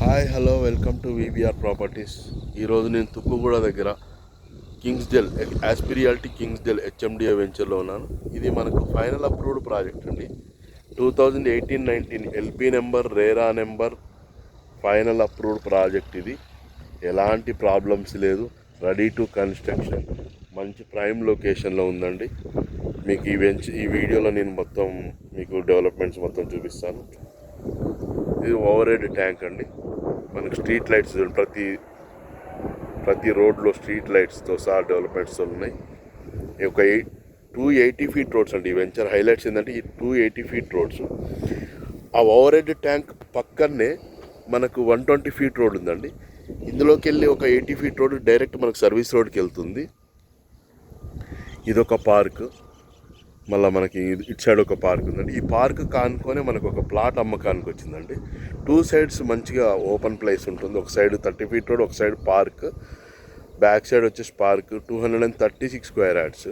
Hi hello welcome to VVR properties. ఈరోజు నేను తుక్కుగూడ దగ్గర కింగ్స్డెల్ ఆస్పిరియాలిటీ కింగ్స్డెల్ హెచ్ఎండిఏ వెంచర్లో ఉన్నాను. ఇది మనకు ఫైనల్ అప్రూవ్డ్ ప్రాజెక్ట్ అండి. 2018-19 LP number, RERA number, final approved project. ఇది ఎలాంటి ప్రాబ్లమ్స్ లేదు, రెడీ టు కన్స్ట్రక్షన్, మంచి ప్రైమ్ లొకేషన్లో ఉందండి. మీకు ఈ వీడియోలో నేను మొత్తం మీకు డెవలప్మెంట్స్ మొత్తం చూపిస్తాను. ఇది ఓవర్ హెడ్ ట్యాంక్ అండి. మనకు స్ట్రీట్ లైట్స్ ప్రతి రోడ్లో స్ట్రీట్ లైట్స్తో సహా డెవలప్మెంట్స్ ఉన్నాయి. ఒక 280 ఫీట్ రోడ్స్ అండి. ఈ వెంచర్ హైలైట్స్ ఏంటంటే ఈ 280 ఫీట్ రోడ్స్. ఆ ఓవర్ హెడ్ ట్యాంక్ పక్కనే మనకు 120 ఫీట్ రోడ్ ఉందండి. ఇందులోకి వెళ్ళి ఒక 80 ఫీట్ రోడ్ డైరెక్ట్ మనకు సర్వీస్ రోడ్కి వెళ్తుంది. ఇదొక పార్క్. మళ్ళీ మనకి ఇటు సైడ్ ఒక పార్క్ ఉందండి. ఈ పార్క్ కానుకొని మనకు ఒక ప్లాట్ అమ్మకానికి వచ్చిందండి. 2 సైడ్స్ మంచిగా ఓపెన్ ప్లేస్ ఉంటుంది. ఒక సైడ్ 30 ఫీట్ రోడ్, ఒక సైడ్ పార్క్. బ్యాక్ సైడ్ వచ్చేసి పార్క్ 236 స్క్వేర్ యార్డ్స్.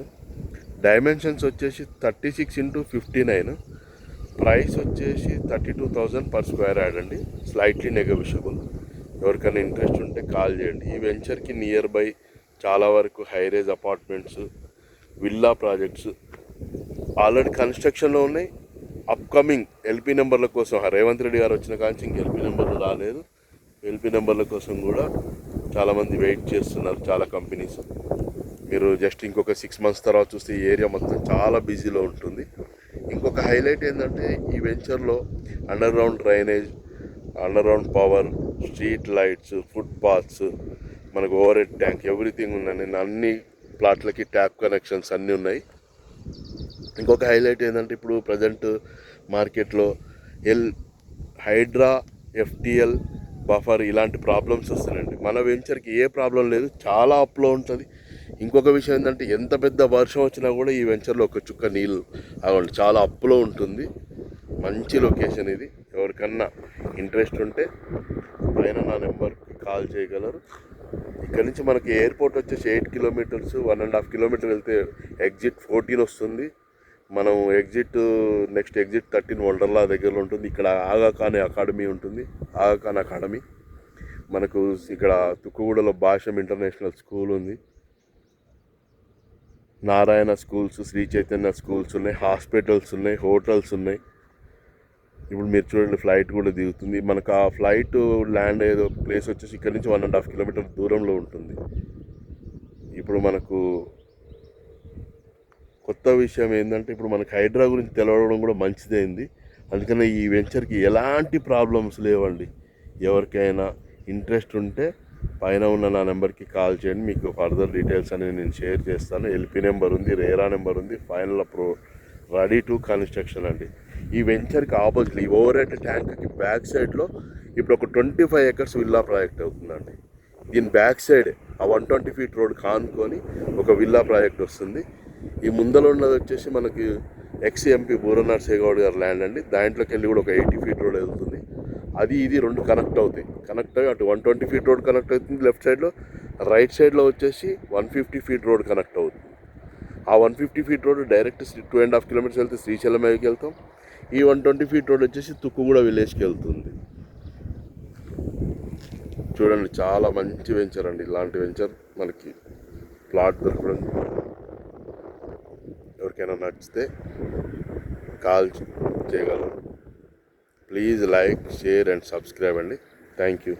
డైమెన్షన్స్ వచ్చేసి 36x59. ప్రైస్ వచ్చేసి 32,000 పర్ స్క్వేర్ యార్డ్ అండి. Slightly negotiable. ఎవరికైనా ఇంట్రెస్ట్ ఉంటే కాల్ చేయండి. ఈ వెంచర్కి నియర్ బై చాలా వరకు high rise apartments, villa projects already కన్స్ట్రక్షన్లో ఉన్నాయి. అప్కమింగ్ ఎల్పి నెంబర్ల కోసం రేవంత్ రెడ్డి గారు వచ్చిన కాంచి ఇంక ఎల్పి నెంబర్లు రాలేదు. ఎల్పి నెంబర్ల కోసం కూడా చాలామంది వెయిట్ చేస్తున్నారు, చాలా కంపెనీస్. మీరు జస్ట్ ఇంకొక 6 మంత్స్ తర్వాత చూస్తే ఈ ఏరియా మొత్తం చాలా బిజీలో ఉంటుంది. ఇంకొక హైలైట్ ఏంటంటే ఈ వెంచర్లో under ground drainage, under ground power, street lights, foot paths, మనకు ఓవర్ హెడ్ ట్యాంక్, ఎవ్రీథింగ్ ఉందండి. అన్ని ప్లాట్లకి ట్యాప్ కనెక్షన్స్ అన్నీ ఉన్నాయి. ఇంకొక హైలైట్ ఏంటంటే ఇప్పుడు ప్రజెంట్ మార్కెట్లో హైడ్రా, ఎఫ్టిఎల్, బఫర్ ఇలాంటి ప్రాబ్లమ్స్ వస్తున్నాయండి. మన వెంచర్కి ఏ ప్రాబ్లం లేదు, చాలా అప్లో ఉంటుంది. ఇంకొక విషయం ఏంటంటే ఎంత పెద్ద వర్షం వచ్చినా కూడా ఈ వెంచర్లో ఒక చుక్క నీళ్ళు అవ్వండి, చాలా అప్లో ఉంటుంది. మంచి లొకేషన్ ఇది. ఎవరికన్నా ఇంట్రెస్ట్ ఉంటే పైన నా నెంబర్కి కాల్ చేయగలరు. ఇక్కడ నుంచి మనకి ఎయిర్పోర్ట్ వచ్చేసి 8 కిలోమీటర్స్, 1.5 కిలోమీటర్ వెళ్తే ఎగ్జిట్ 14 వస్తుంది. మనం నెక్స్ట్ ఎగ్జిట్ 13 వండర్లా దగ్గరలో ఉంటుంది. ఇక్కడ ఆగా ఖాన్ అకాడమీ ఉంటుంది. ఆగా ఖాన్ అకాడమీ మనకు ఇక్కడ తుక్కుగూడలో భాషం ఇంటర్నేషనల్ స్కూల్ ఉంది. నారాయణ స్కూల్స్, శ్రీ చైతన్య స్కూల్స్ ఉన్నాయి, హాస్పిటల్స్ ఉన్నాయి, హోటల్స్ ఉన్నాయి. ఇప్పుడు మీరు చూడండి ఫ్లైట్ కూడా దిగుతుంది. మనకు ఆ ఫ్లైట్ ల్యాండ్ ఏదో ప్లేస్ వచ్చేసి ఇక్కడ నుంచి 1.5 కిలోమీటర్ దూరంలో ఉంటుంది. ఇప్పుడు మనకు కొత్త విషయం ఏంటంటే ఇప్పుడు మనకు హైడ్రా గురించి తెలవడం కూడా మంచిదైంది. అందుకని ఈ వెంచర్కి ఎలాంటి ప్రాబ్లమ్స్ లేవండి. ఎవరికైనా ఇంట్రెస్ట్ ఉంటే పైన ఉన్న నా నెంబర్కి కాల్ చేయండి. మీకు ఫర్దర్ డీటెయిల్స్ అనేది నేను షేర్ చేస్తాను. ఎల్పి నెంబర్ ఉంది, రేరా నెంబర్ ఉంది, ఫైనల్ రెడీ టు కన్స్ట్రక్షన్ అండి. ఈ వెంచర్కి ఆపోజిట్ ఈ ఓవర్ హెడ్ ట్యాంక్కి బ్యాక్ సైడ్లో ఇప్పుడు ఒక 25 ఎకర్స్ విల్లా ప్రాజెక్ట్ అవుతుందండి. దీని బ్యాక్ సైడ్ ఆ 120 ఫీట్ రోడ్ కానుకొని ఒక విల్లా ప్రాజెక్ట్ వస్తుంది. ఈ ముందర ఉన్నది వచ్చేసి మనకి ఎక్స్ఎంపీ బూర నర్సేగౌడ్ గారి ల్యాండ్ అండి. దాంట్లోకి వెళ్ళి కూడా ఒక 80 ఫీట్ రోడ్ వెళ్తుంది. అది ఇది రెండు కనెక్ట్ అయ్యి అటు 120 ఫీట్ రోడ్ కనెక్ట్ అవుతుంది లెఫ్ట్ సైడ్లో, రైట్ సైడ్లో వచ్చేసి 150 ఫీట్ రోడ్ కనెక్ట్ అవుతుంది. ఆ 150 ఫీట్ రోడ్ డైరెక్ట్ 2.5 కిలోమీటర్స్ వెళ్తే శ్రీశైలం వైపుకి వెళ్తాం. ఈ 120 ఫీట్ రోడ్ వచ్చేసి తుక్కుగూడ విలేజ్కి వెళ్తుంది. చూడండి చాలా మంచి వెంచర్ అండి. ఇలాంటి వెంచర్ మనకి ప్లాట్ దొరకడం, ఎవరికైనా నచ్చితే కాల్ చేయగలరు. Please like, share and subscribe అండి. Thank you.